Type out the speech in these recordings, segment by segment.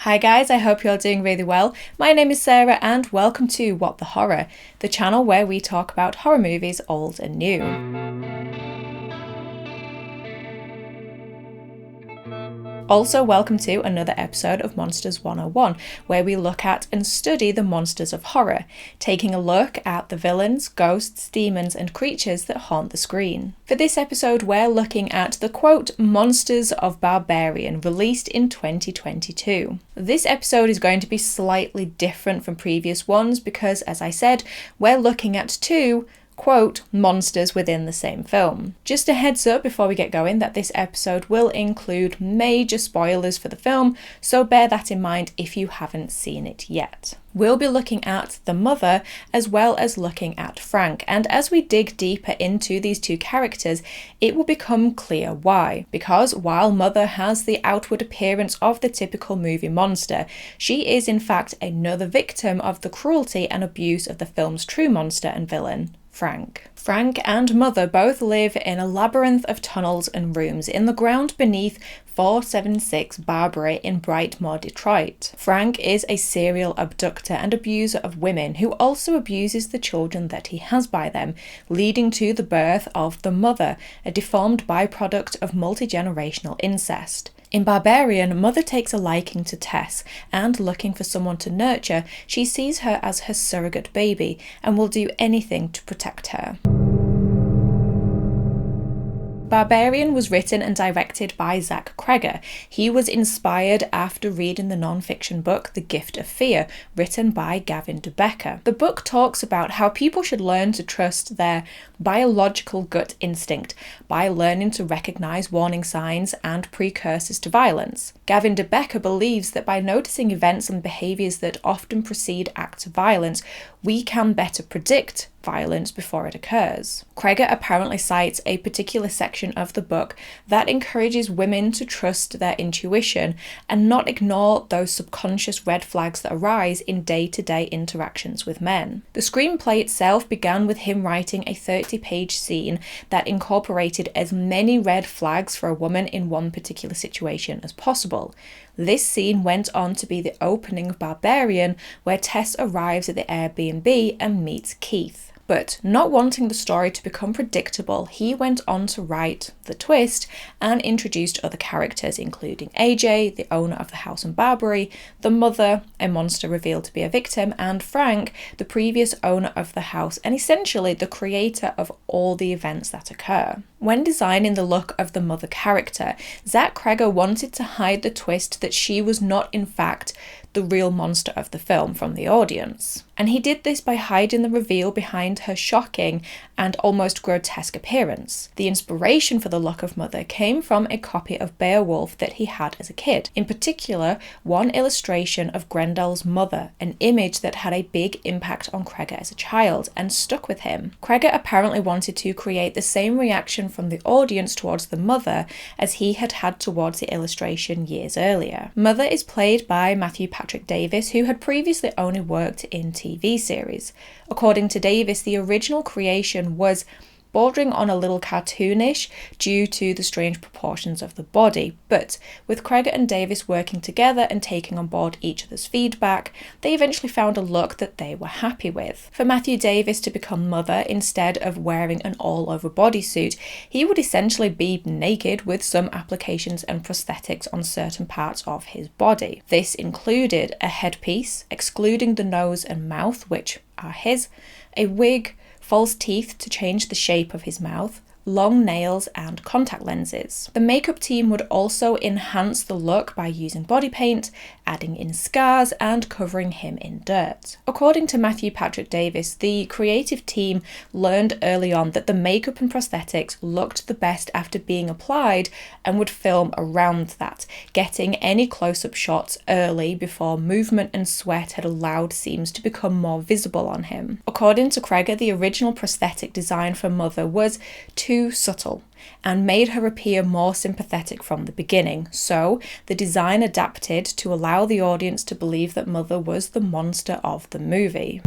Hi guys, I hope you're doing really well. My name is Sarah and welcome to What the Horror, the channel where we talk about horror movies old and new. Also, welcome to another episode of Monsters 101, where we look at and study the monsters of horror, taking a look at the villains, ghosts, demons, and creatures that haunt the screen. For this episode, we're looking at the quote, Monsters of Barbarian, released in 2022. This episode is going to be slightly different from previous ones because, as I said, we're looking at two quote, monsters within the same film. Just a heads up before we get going that this episode will include major spoilers for the film, so bear that in mind if you haven't seen it yet. We'll be looking at the mother as well as looking at Frank, and as we dig deeper into these two characters, it will become clear why. Because while Mother has the outward appearance of the typical movie monster, she is in fact another victim of the cruelty and abuse of the film's true monster and villain, Frank. Frank and Mother both live in a labyrinth of tunnels and rooms in the ground beneath 476 Barbary in Brightmoor, Detroit. Frank is a serial abductor and abuser of women who also abuses the children that he has by them, leading to the birth of the Mother, a deformed byproduct of multi-generational incest. In Barbarian, Mother takes a liking to Tess, and looking for someone to nurture, she sees her as her surrogate baby and will do anything to protect her. Barbarian was written and directed by Zach Cregger. He was inspired after reading the non-fiction book The Gift of Fear, written by Gavin de Becker. The book talks about how people should learn to trust their biological gut instinct by learning to recognize warning signs and precursors to violence. Gavin de Becker believes that by noticing events and behaviours that often precede acts of violence, we can better predict violence before it occurs. Cregger apparently cites a particular section of the book that encourages women to trust their intuition and not ignore those subconscious red flags that arise in day-to-day interactions with men. The screenplay itself began with him writing a 30-page scene that incorporated as many red flags for a woman in one particular situation as possible. This scene went on to be the opening of Barbarian, where Tess arrives at the Airbnb and meets Keith. But not wanting the story to become predictable, he went on to write the twist and introduced other characters, including AJ, the owner of the house in Barbary, the mother, a monster revealed to be a victim, and Frank, the previous owner of the house, and essentially the creator of all the events that occur. When designing the look of the mother character, Zach Cregger wanted to hide the twist that she was not in fact the real monster of the film from the audience. And he did this by hiding the reveal behind her shocking and almost grotesque appearance. The inspiration for the look of Mother came from a copy of Beowulf that he had as a kid. In particular, one illustration of Grendel's mother, an image that had a big impact on Cregger as a child and stuck with him. Cregger apparently wanted to create the same reaction from the audience towards the mother as he had had towards the illustration years earlier. Mother is played by Matthew Patrick Davis, who had previously only worked in TV series. According to Davis, the original creation was bordering on a little cartoonish due to the strange proportions of the body, but with Cregger and Davis working together and taking on board each other's feedback, they eventually found a look that they were happy with. For Matthew Davis to become Mother, instead of wearing an all-over bodysuit, he would essentially be naked with some applications and prosthetics on certain parts of his body. This included a headpiece, excluding the nose and mouth, which are his, a wig, false teeth to change the shape of his mouth, long nails, and contact lenses. The makeup team would also enhance the look by using body paint, adding in scars, and covering him in dirt. According to Matthew Patrick Davis, the creative team learned early on that the makeup and prosthetics looked the best after being applied and would film around that, getting any close-up shots early before movement and sweat had allowed seams to become more visible on him. According to Cregger, the original prosthetic design for Mother was too subtle and made her appear more sympathetic from the beginning, so the design adapted to allow the audience to believe that Mother was the monster of the movie.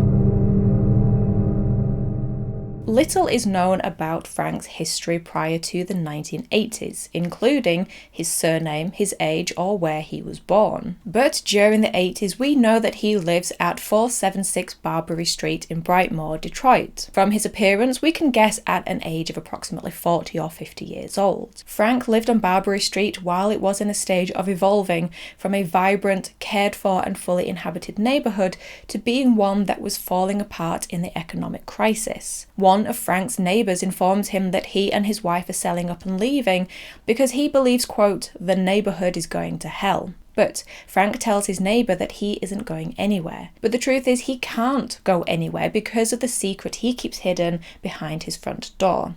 Little is known about Frank's history prior to the 1980s, including his surname, his age, or where he was born. But during the 80s, we know that he lives at 476 Barbary Street in Brightmoor, Detroit. From his appearance, we can guess at an age of approximately 40 or 50 years old. Frank lived on Barbary Street while it was in a stage of evolving from a vibrant, cared for, and fully inhabited neighborhood to being one that was falling apart in the economic crisis. One of Frank's neighbors informs him that he and his wife are selling up and leaving because he believes, quote, the neighborhood is going to hell. But Frank tells his neighbor that he isn't going anywhere. But the truth is he can't go anywhere because of the secret he keeps hidden behind his front door.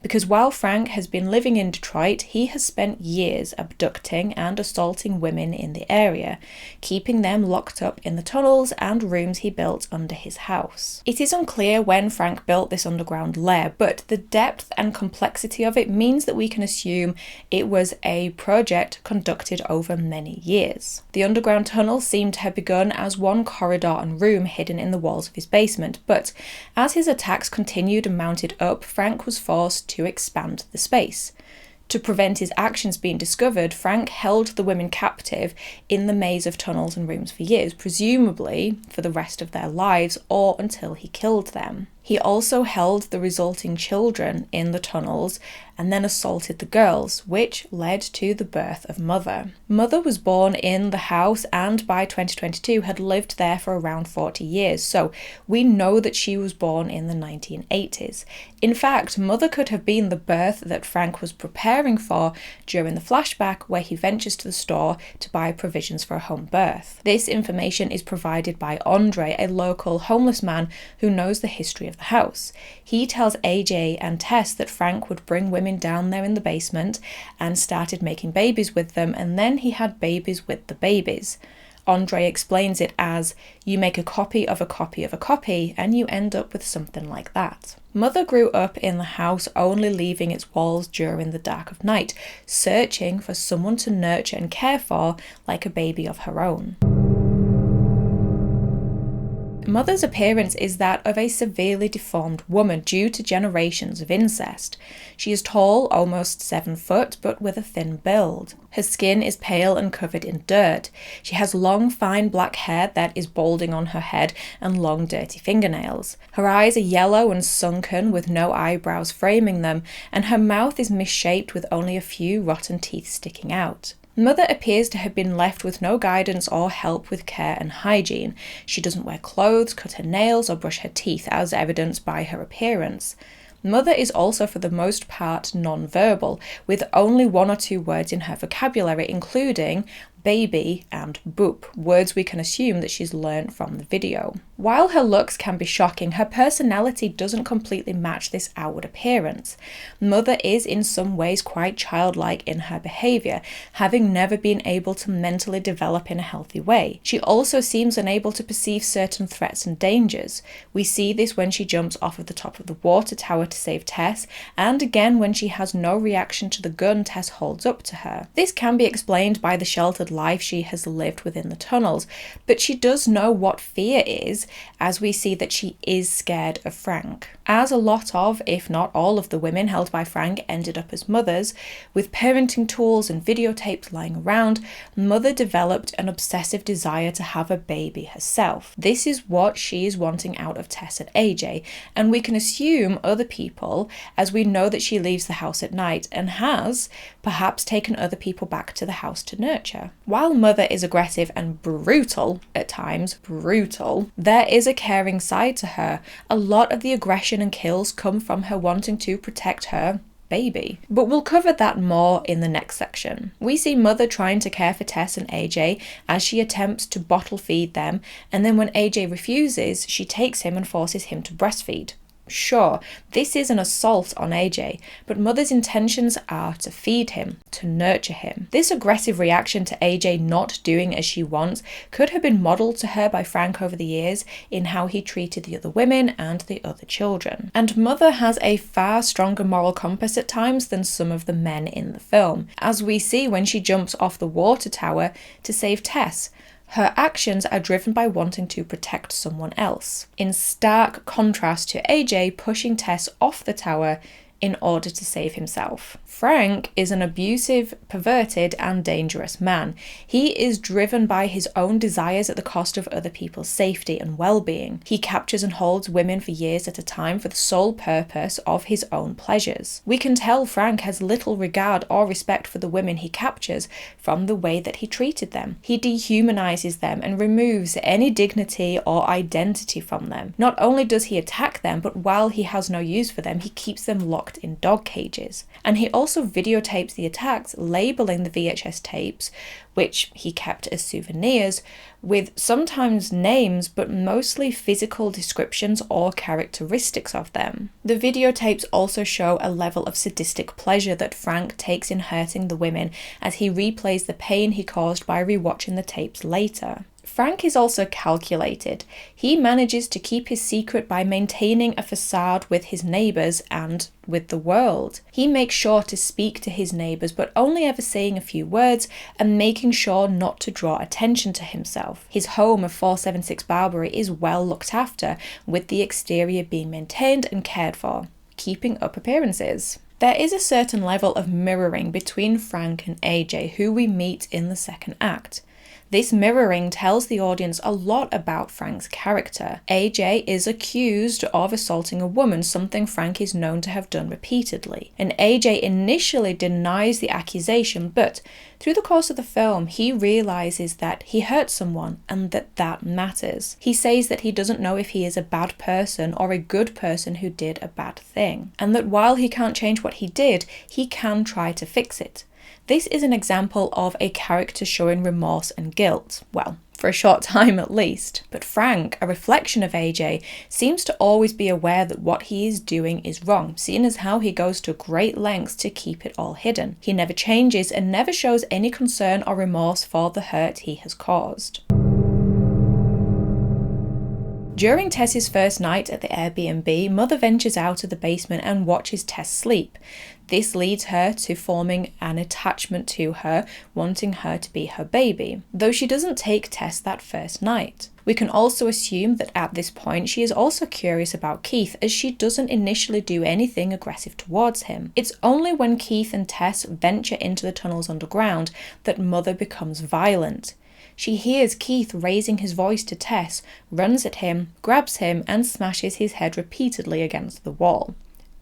Because while Frank has been living in Detroit, he has spent years abducting and assaulting women in the area, keeping them locked up in the tunnels and rooms he built under his house. It is unclear when Frank built this underground lair, but the depth and complexity of it means that we can assume it was a project conducted over many years. The underground tunnels seem to have begun as one corridor and room hidden in the walls of his basement, but as his attacks continued and mounted up, Frank was forced to expand the space. To prevent his actions being discovered, Frank held the women captive in the maze of tunnels and rooms for years, presumably for the rest of their lives or until he killed them. He also held the resulting children in the tunnels and then assaulted the girls, which led to the birth of Mother. Mother was born in the house and by 2022 had lived there for around 40 years, so we know that she was born in the 1980s. In fact, Mother could have been the birth that Frank was preparing for during the flashback where he ventures to the store to buy provisions for a home birth. This information is provided by Andre, a local homeless man who knows the history of the house. He tells AJ and Tess that Frank would bring women down there in the basement and started making babies with them, and then he had babies with the babies. Andre explains it as, you make a copy of a copy of a copy and you end up with something like that. Mother grew up in the house, only leaving its walls during the dark of night, searching for someone to nurture and care for like a baby of her own. Mother's appearance is that of a severely deformed woman due to generations of incest. She is tall, almost 7 foot, but with a thin build. Her skin is pale and covered in dirt. She has long, fine black hair that is balding on her head and long, dirty fingernails. Her eyes are yellow and sunken with no eyebrows framing them, and her mouth is misshaped with only a few rotten teeth sticking out. Mother appears to have been left with no guidance or help with care and hygiene. She doesn't wear clothes, cut her nails, or brush her teeth, as evidenced by her appearance. Mother is also for the most part non-verbal, with only 1 or 2 words in her vocabulary, including baby and boop, words we can assume that she's learnt from the video. While her looks can be shocking, her personality doesn't completely match this outward appearance. Mother is in some ways quite childlike in her behaviour, having never been able to mentally develop in a healthy way. She also seems unable to perceive certain threats and dangers. We see this when she jumps off of the top of the water tower to save Tess, and again when she has no reaction to the gun Tess holds up to her. This can be explained by the sheltered life she has lived within the tunnels, but she does know what fear is, as we see that she is scared of Frank. As a lot of, if not all of the women held by Frank ended up as mothers, with parenting tools and videotapes lying around, Mother developed an obsessive desire to have a baby herself. This is what she is wanting out of Tess and AJ, and we can assume other people, as we know that she leaves the house at night and has perhaps taken other people back to the house to nurture. While Mother is aggressive and brutal, at times there is a caring side to her. A lot of the aggression and kills come from her wanting to protect her baby. But we'll cover that more in the next section. We see Mother trying to care for Tess and AJ as she attempts to bottle feed them, and then when AJ refuses, she takes him and forces him to breastfeed. Sure, this is an assault on AJ, but Mother's intentions are to feed him, to nurture him. This aggressive reaction to AJ not doing as she wants could have been modelled to her by Frank over the years in how he treated the other women and the other children. And Mother has a far stronger moral compass at times than some of the men in the film, as we see when she jumps off the water tower to save Tess. Her actions are driven by wanting to protect someone else, in stark contrast to AJ pushing Tess off the tower in order to save himself. Frank is an abusive, perverted, and dangerous man. He is driven by his own desires at the cost of other people's safety and well-being. He captures and holds women for years at a time for the sole purpose of his own pleasures. We can tell Frank has little regard or respect for the women he captures from the way that he treated them. He dehumanizes them and removes any dignity or identity from them. Not only does he attack them, but while he has no use for them, he keeps them locked in dog cages. And he also videotapes the attacks, labeling the VHS tapes, which he kept as souvenirs, with sometimes names but mostly physical descriptions or characteristics of them. The videotapes also show a level of sadistic pleasure that Frank takes in hurting the women as he replays the pain he caused by rewatching the tapes later. Frank is also calculated. He manages to keep his secret by maintaining a facade with his neighbours and with the world. He makes sure to speak to his neighbours, but only ever saying a few words and making sure not to draw attention to himself. His home of 476 Barbary is well looked after, with the exterior being maintained and cared for, keeping up appearances. There is a certain level of mirroring between Frank and AJ, who we meet in the second act. This mirroring tells the audience a lot about Frank's character. AJ is accused of assaulting a woman, something Frank is known to have done repeatedly. And AJ initially denies the accusation, but through the course of the film, he realizes that he hurt someone and that matters. He says that he doesn't know if he is a bad person or a good person who did a bad thing, and that while he can't change what he did, he can try to fix it. This is an example of a character showing remorse and guilt. Well, for a short time at least. But Frank, a reflection of AJ, seems to always be aware that what he is doing is wrong, seeing as how he goes to great lengths to keep it all hidden. He never changes and never shows any concern or remorse for the hurt he has caused. During Tess's first night at the Airbnb, Mother ventures out of the basement and watches Tess sleep. This leads her to forming an attachment to her, wanting her to be her baby, though she doesn't take Tess that first night. We can also assume that at this point she is also curious about Keith, as she doesn't initially do anything aggressive towards him. It's only when Keith and Tess venture into the tunnels underground that Mother becomes violent. She hears Keith raising his voice to Tess, runs at him, grabs him, and smashes his head repeatedly against the wall.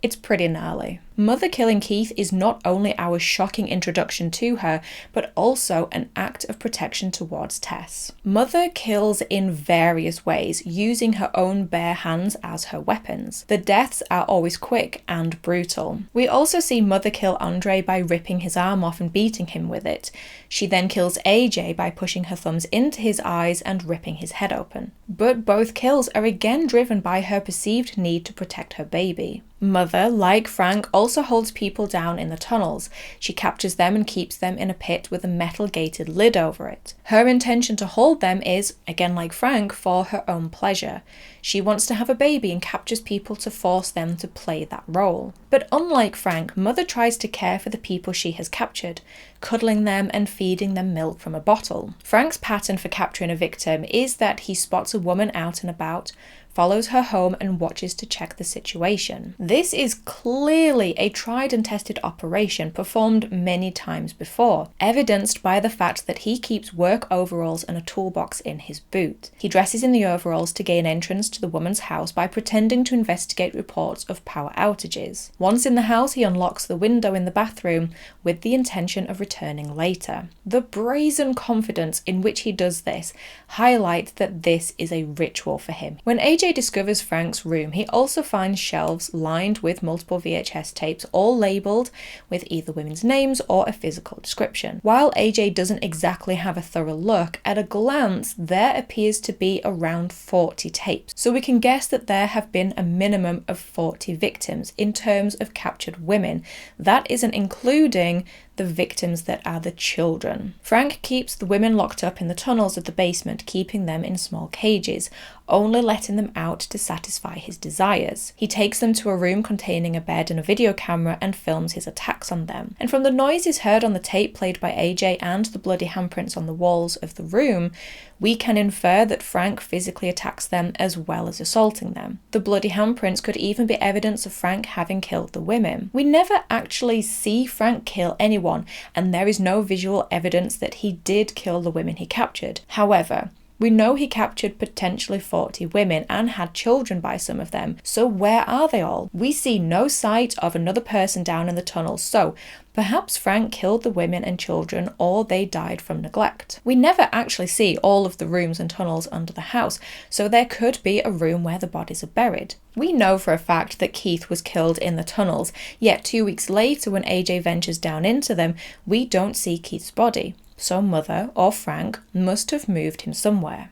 It's pretty gnarly. Mother killing Keith is not only our shocking introduction to her, but also an act of protection towards Tess. Mother kills in various ways, using her own bare hands as her weapons. The deaths are always quick and brutal. We also see Mother kill Andre by ripping his arm off and beating him with it. She then kills AJ by pushing her thumbs into his eyes and ripping his head open. But both kills are again driven by her perceived need to protect her baby. Mother, like Frank, also holds people down in the tunnels. She captures them and keeps them in a pit with a metal gated lid over it. Her intention to hold them is, again like Frank, for her own pleasure. She wants to have a baby and captures people to force them to play that role. But unlike Frank, Mother tries to care for the people she has captured, cuddling them and feeding them milk from a bottle. Frank's pattern for capturing a victim is that he spots a woman out and about, follows her home and watches to check the situation. This is clearly a tried and tested operation performed many times before, evidenced by the fact that he keeps work overalls and a toolbox in his boot. He dresses in the overalls to gain entrance to the woman's house by pretending to investigate reports of power outages. Once in the house, he unlocks the window in the bathroom with the intention of returning later. The brazen confidence in which he does this highlights that this is a ritual for him. When AJ discovers Frank's room, he also finds shelves lined with multiple VHS tapes, all labelled with either women's names or a physical description. While AJ doesn't exactly have a thorough look, at a glance there appears to be around 40 tapes, so we can guess that there have been a minimum of 40 victims in terms of captured women. That isn't including the victims that are the children. Frank keeps the women locked up in the tunnels of the basement, keeping them in small cages, only letting them out to satisfy his desires. He takes them to a room containing a bed and a video camera and films his attacks on them. And from the noises heard on the tape played by AJ and the bloody handprints on the walls of the room, we can infer that Frank physically attacks them as well as assaulting them. The bloody handprints could even be evidence of Frank having killed the women. We never actually see Frank kill anyone, and there is no visual evidence that he did kill the women he captured. However, we know he captured potentially 40 women and had children by some of them, so where are they all? We see no sight of another person down in the tunnels, so perhaps Frank killed the women and children, or they died from neglect. We never actually see all of the rooms and tunnels under the house, so there could be a room where the bodies are buried. We know for a fact that Keith was killed in the tunnels, yet 2 weeks later when AJ ventures down into them, we don't see Keith's body. So Mother or Frank must have moved him somewhere.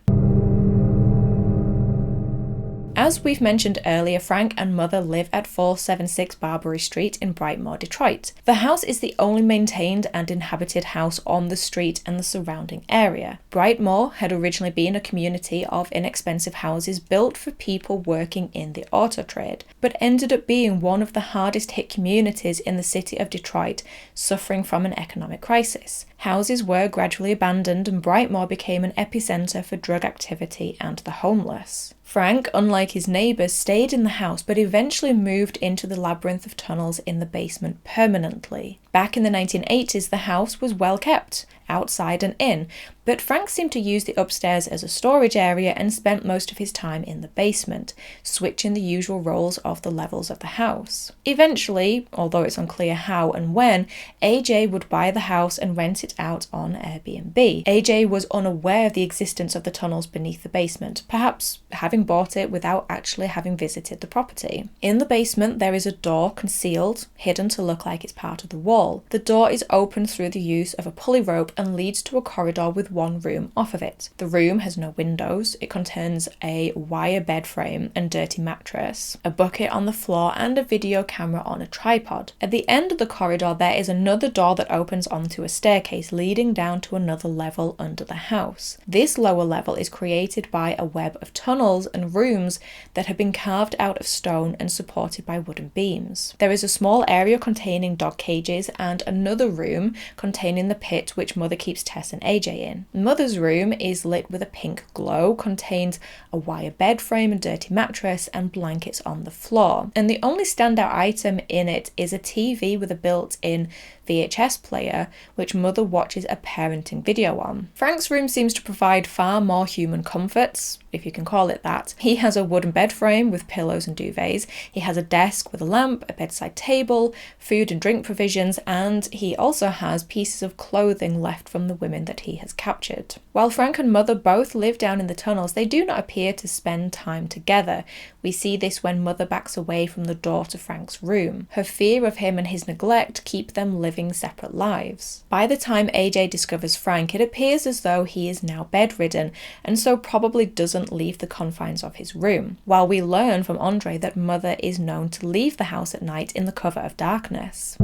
As we've mentioned earlier, Frank and Mother live at 476 Barbary Street in Brightmoor, Detroit. The house is the only maintained and inhabited house on the street and the surrounding area. Brightmoor had originally been a community of inexpensive houses built for people working in the auto trade, but ended up being one of the hardest hit communities in the city of Detroit, suffering from an economic crisis. Houses were gradually abandoned and Brightmoor became an epicenter for drug activity and the homeless. Frank, unlike his neighbours, stayed in the house but eventually moved into the labyrinth of tunnels in the basement permanently. Back in the 1980s, the house was well kept, outside and in, but Frank seemed to use the upstairs as a storage area and spent most of his time in the basement, switching the usual roles of the levels of the house. Eventually, although it's unclear how and when, AJ would buy the house and rent it out on Airbnb. AJ was unaware of the existence of the tunnels beneath the basement, perhaps having bought it without actually having visited the property. In the basement, there is a door concealed, hidden to look like it's part of the wall. The door is opened through the use of a pulley rope and leads to a corridor with one room off of it. The room has no windows. It contains a wire bed frame and dirty mattress, a bucket on the floor, and a video camera on a tripod. At the end of the corridor, there is another door that opens onto a staircase leading down to another level under the house. This lower level is created by a web of tunnels and rooms that have been carved out of stone and supported by wooden beams. There is a small area containing dog cages and another room containing the pit which Mother keeps Tess and AJ in. Mother's room is lit with a pink glow, contains a wire bed frame and dirty mattress and blankets on the floor. And the only standout item in it is a TV with a built-in VHS player, which Mother watches a parenting video on. Frank's room seems to provide far more human comforts, if you can call it that. He has a wooden bed frame with pillows and duvets. He has a desk with a lamp, a bedside table, food and drink provisions, and he also has pieces of clothing left from the women that he has captured. While Frank and Mother both live down in the tunnels, they do not appear to spend time together. We see this when Mother backs away from the door to Frank's room. Her fear of him and his neglect keep them living separate lives. By the time AJ discovers Frank, it appears as though he is now bedridden and so probably doesn't leave the confines of his room, while we learn from Andre that Mother is known to leave the house at night in the cover of darkness.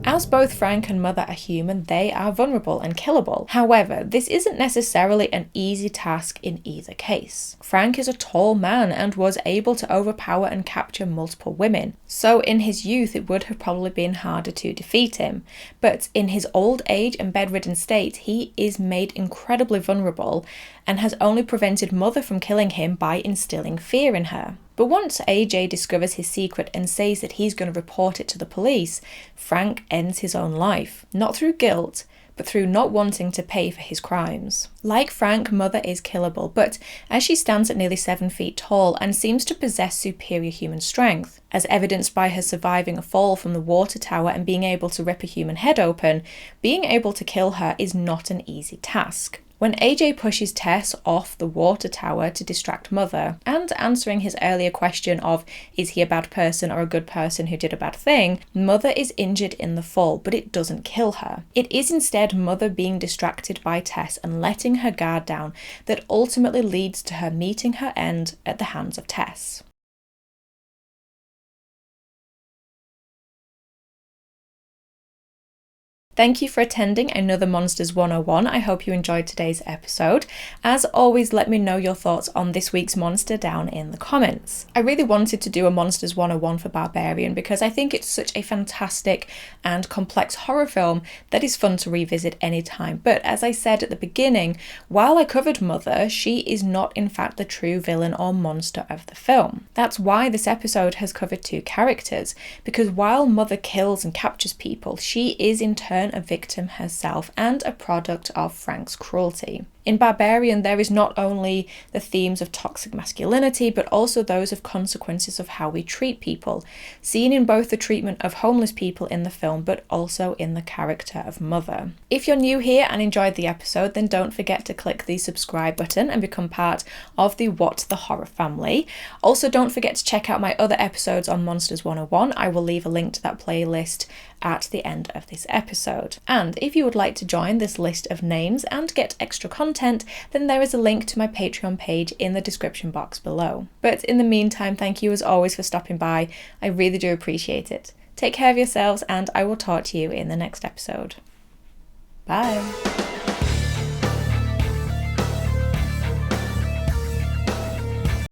As both Frank and Mother are human, they are vulnerable and killable. However, this isn't necessarily an easy task in either case. Frank is a tall man and was able to overpower and capture multiple women, so in his youth it would have probably been harder to defeat him. But in his old age and bedridden state, he is made incredibly vulnerable and has only prevented Mother from killing him by instilling fear in her. But once AJ discovers his secret and says that he's going to report it to the police, Frank ends his own life, not through guilt, but through not wanting to pay for his crimes. Like Frank, Mother is killable, but as she stands at nearly 7 feet tall and seems to possess superior human strength, as evidenced by her surviving a fall from the water tower and being able to rip a human head open, being able to kill her is not an easy task. When AJ pushes Tess off the water tower to distract Mother, and answering his earlier question of is he a bad person or a good person who did a bad thing, Mother is injured in the fall, but it doesn't kill her. It is instead Mother being distracted by Tess and letting her guard down that ultimately leads to her meeting her end at the hands of Tess. Thank you for attending another Monsters 101. I hope you enjoyed today's episode. As always, let me know your thoughts on this week's monster down in the comments. I really wanted to do a Monsters 101 for Barbarian because I think it's such a fantastic and complex horror film that is fun to revisit anytime. But as I said at the beginning, while I covered Mother, she is not in fact the true villain or monster of the film. That's why this episode has covered two characters, because while Mother kills and captures people, she is in turn a victim herself and a product of Frank's cruelty. In Barbarian, there is not only the themes of toxic masculinity, but also those of consequences of how we treat people, seen in both the treatment of homeless people in the film, but also in the character of Mother. If you're new here and enjoyed the episode, then don't forget to click the subscribe button and become part of the What the Horror family. Also, don't forget to check out my other episodes on Monsters 101. I will leave a link to that playlist at the end of this episode. And if you would like to join this list of names and get extra content, then there is a link to my Patreon page in the description box below. But in the meantime, thank you as always for stopping by. I really do appreciate it. Take care of yourselves, and I will talk to you in the next episode. Bye.